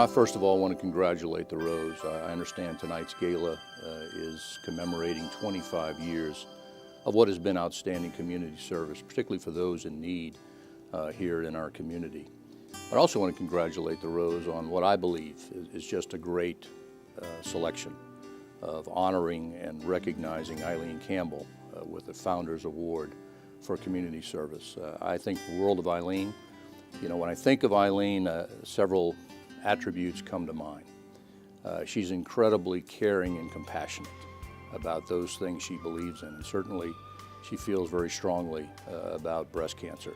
I first of all want to congratulate the Rose. I understand tonight's gala is commemorating 25 years of what has been outstanding community service, particularly for those in need here in our community. I also want to congratulate the Rose on what I believe is just a great selection of honoring and recognizing Eileen Campbell with the Founders Award for Community Service. I think the world of Eileen. You know, when I think of Eileen, several attributes come to mind. She's incredibly caring and compassionate about those things she believes in, and certainly she feels very strongly about breast cancer,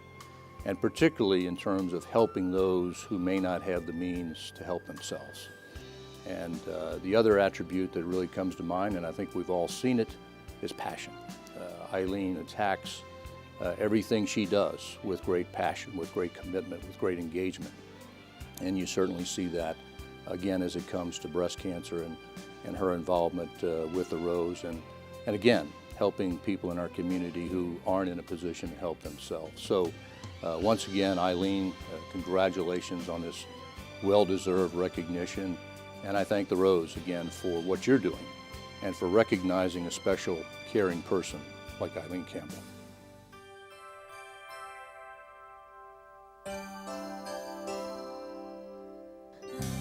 and particularly in terms of helping those who may not have the means to help themselves. And the other attribute that really comes to mind, and I think we've all seen it, is passion. Eileen attacks everything she does with great passion, with great commitment, with great engagement. And you certainly see that, again, as it comes to breast cancer and her involvement with the Rose, and again, helping people in our community who aren't in a position to help themselves. So once again, Eileen, congratulations on this well-deserved recognition. And I thank the Rose again for what you're doing and for recognizing a special, caring person like Eileen Campbell.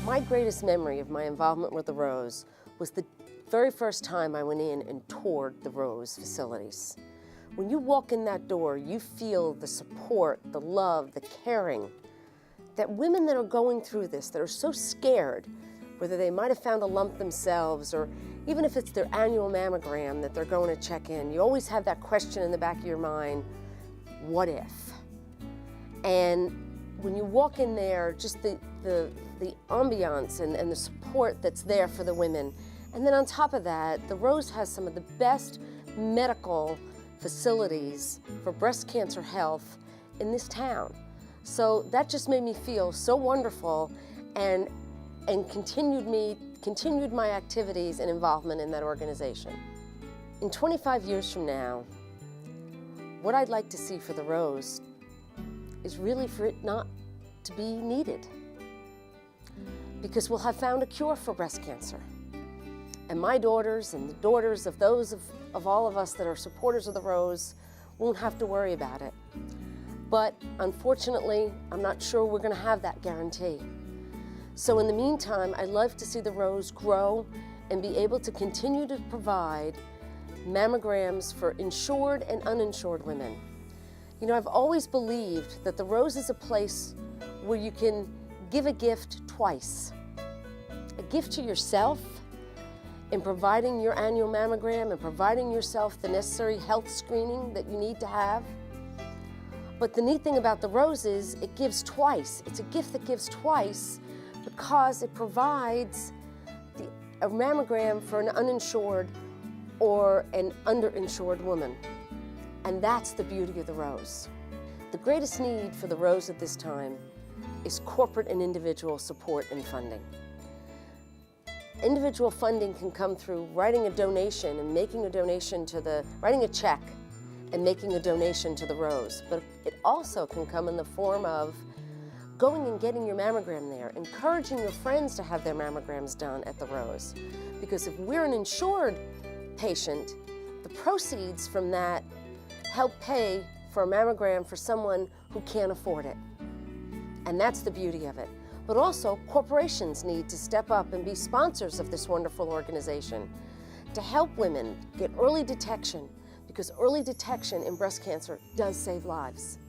My greatest memory of my involvement with the Rose was the very first time I went in and toured the Rose facilities. When you walk in that door, you feel the support, the love, the caring, that women that are going through this, that are so scared, whether they might have found a lump themselves or even if it's their annual mammogram that they're going to check in, you always have that question in the back of your mind, what if? And when you walk in there, just the ambiance and the support that's there for the women. And then on top of that, the Rose has some of the best medical facilities for breast cancer health in this town. So that just made me feel so wonderful and continued my activities and involvement in that organization. In 25 years from now, what I'd like to see for the Rose is really for it not to be needed, because we'll have found a cure for breast cancer. And my daughters and the daughters of those of all of us that are supporters of the Rose won't have to worry about it. But unfortunately, I'm not sure we're going to have that guarantee. So in the meantime, I'd love to see the Rose grow and be able to continue to provide mammograms for insured and uninsured women. You know, I've always believed that the Rose is a place where you can give a gift twice. A gift to yourself in providing your annual mammogram and providing yourself the necessary health screening that you need to have. But the neat thing about the Rose is it gives twice. It's a gift that gives twice because it provides a mammogram for an uninsured or an underinsured woman. And that's the beauty of the Rose. The greatest need for the Rose at this time is corporate and individual support and funding. Individual funding can come through writing a donation and making a donation to writing a check and making a donation to the Rose. But it also can come in the form of going and getting your mammogram there, encouraging your friends to have their mammograms done at the Rose. Because if we're an insured patient, the proceeds from that help pay for a mammogram for someone who can't afford it. And that's the beauty of it. But also, corporations need to step up and be sponsors of this wonderful organization to help women get early detection, because early detection in breast cancer does save lives.